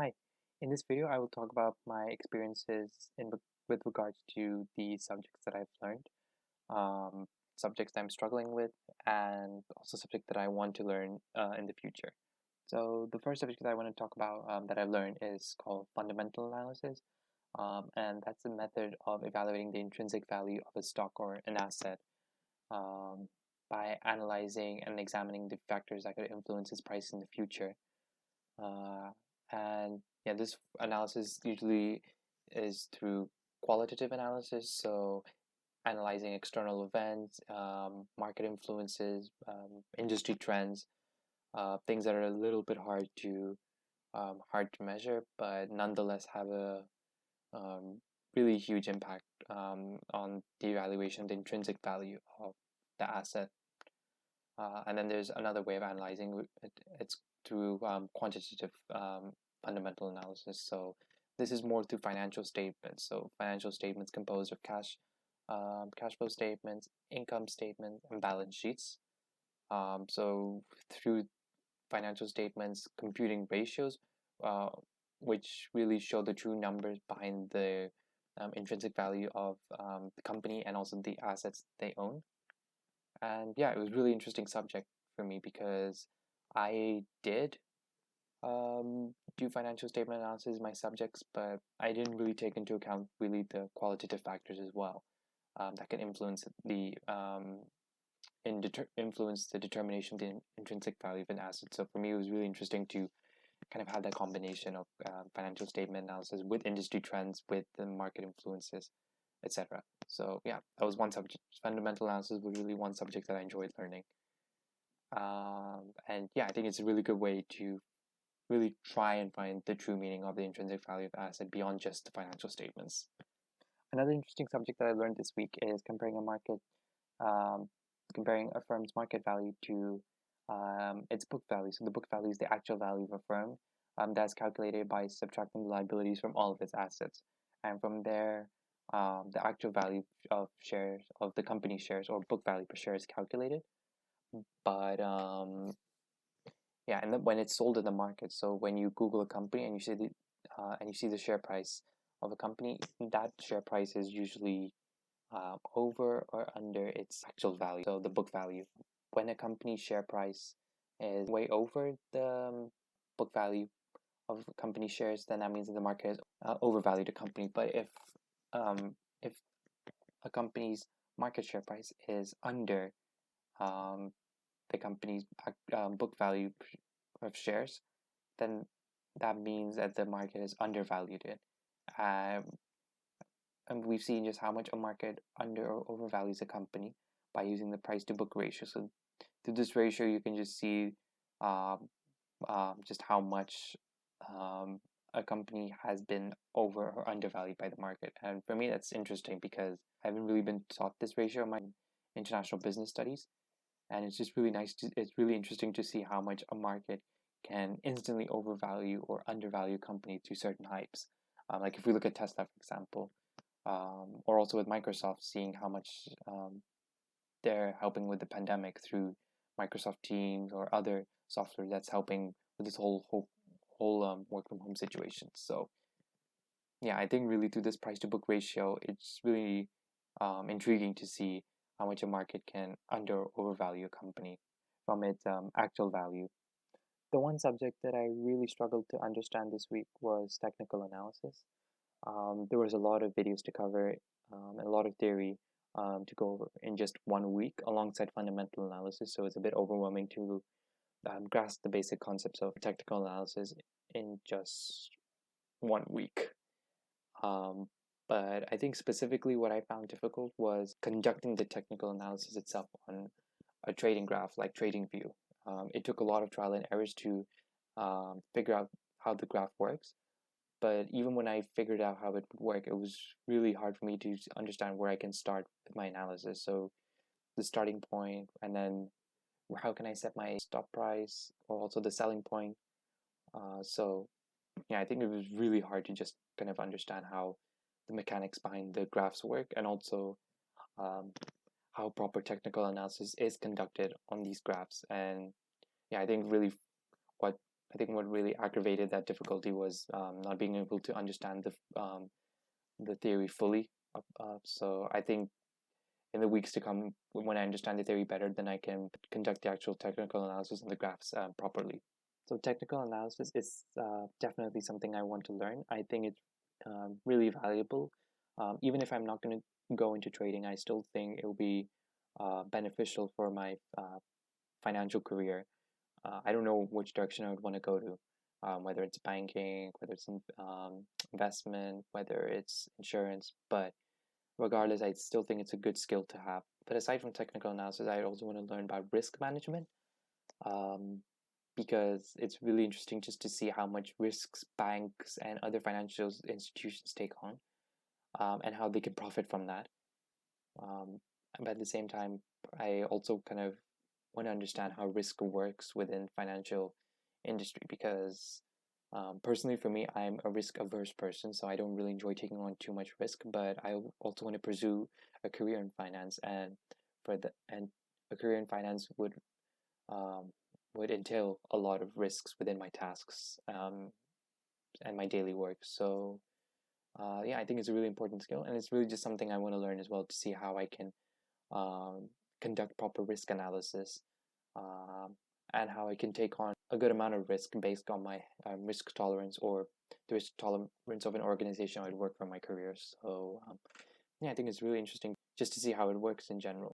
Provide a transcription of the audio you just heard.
Hi, in this video I will talk about my experiences with regards to the subjects that I've learned, um, subjects that I'm struggling with, and also subjects that I want to learn in the future. So the first subject that I want to talk about that I've learned is called fundamental analysis, and that's a method of evaluating the intrinsic value of a stock or an asset um, by analyzing and examining the factors that could influence its price in the future. Uh, and yeah, this analysis usually is through qualitative analysis, so analyzing external events, market influences, industry trends, things that are a little bit hard to measure, but nonetheless have a um, really huge impact on the evaluation, the intrinsic value of the asset. And then there's another way of analyzing it. It's through quantitative fundamental analysis. So this is more through financial statements. So financial statements composed of cash flow statements, income statements, and balance sheets. So through financial statements, computing ratios, uh, which really show the true numbers behind the intrinsic value of the company and also the assets they own. And yeah, it was a really interesting subject for me because I did do financial statement analysis in my subjects, but I didn't really take into account really the qualitative factors as well that can influence influence the determination of the intrinsic value of an asset. So for me, it was really interesting to kind of have that combination of financial statement analysis with industry trends, with the market influences, etc. So yeah, that was one subject. Fundamental analysis was really one subject that I enjoyed learning. And yeah, I think it's a really good way to really try and find the true meaning of the intrinsic value of the asset beyond just the financial statements. Another interesting subject that I learned this week is um, comparing a firm's market value to its book value. So the book value is the actual value of a firm that's calculated by subtracting the liabilities from all of its assets, and from there, the actual value of shares of the company shares or book value per share is calculated. But yeah, and then when it's sold in the market, so when you Google a company and you see the share price of a company, that share price is usually over or under its actual value, so the book value. When a company's share price is way over the book value of company shares, then that means that the market has overvalued the company. But if a company's market share price is under um, the company's book value of shares, then that means that the market has undervalued it. Um, and we've seen just how much a market under or overvalues a company by using the price to book ratio. So through this ratio, you can just see um, just how much um, a company has been over or undervalued by the market. And for me, that's interesting because I haven't really been taught this ratio in my international business studies, and it's just really it's really interesting to see how much a market can instantly overvalue or undervalue a company to certain hypes. Like if we look at Tesla, for example, or also with Microsoft, seeing how much they're helping with the pandemic through Microsoft Teams or other software that's helping with this whole work from home situation. So yeah, I think really through this price to book ratio, it's really intriguing to see how much a market can under or overvalue a company from its actual value. The one subject that I really struggled to understand this week was technical analysis. There was a lot of videos to cover and a lot of theory to go over in just 1 week alongside fundamental analysis. So it's a bit overwhelming to grasp the basic concepts of technical analysis in just 1 week. Um, but I think specifically what I found difficult was conducting the technical analysis itself on a trading graph like TradingView. It took a lot of trial and errors to figure out how the graph works. But even when I figured out how it would work, it was really hard for me to understand where I can start with my analysis. So the starting point, and then how can I set my stop price, or also the selling point. So yeah, I think it was really hard to just kind of understand how the mechanics behind the graphs work, and also um, how proper technical analysis is conducted on these graphs. And yeah, I think really what I think what really aggravated that difficulty was not being able to understand the theory fully. So I think in the weeks to come, when I understand the theory better, then I can conduct the actual technical analysis on the graphs properly. So technical analysis is definitely something I want to learn. I think it's really valuable. Even if I'm not going to go into trading, I still think it will be beneficial for my financial career. I don't know which direction I would want to go to, whether it's banking, whether it's investment, whether it's insurance. But regardless, I still think it's a good skill to have. But aside from technical analysis, I also want to learn about risk management, um, because it's really interesting just to see how much risks banks and other financial institutions take on, and how they can profit from that. But at the same time, I also kind of want to understand how risk works within financial industry, because personally for me, I'm a risk averse person, so I don't really enjoy taking on too much risk. But I also want to pursue a career in finance, and a career in finance um, would entail a lot of risks within my tasks, and my daily work. So yeah, I think it's a really important skill, and it's really just something I want to learn as well, to see how I can um, conduct proper risk analysis, um, and how I can take on a good amount of risk based on my risk tolerance, or the risk tolerance of an organization I would work for my career. So yeah, I think it's really interesting just to see how it works in general.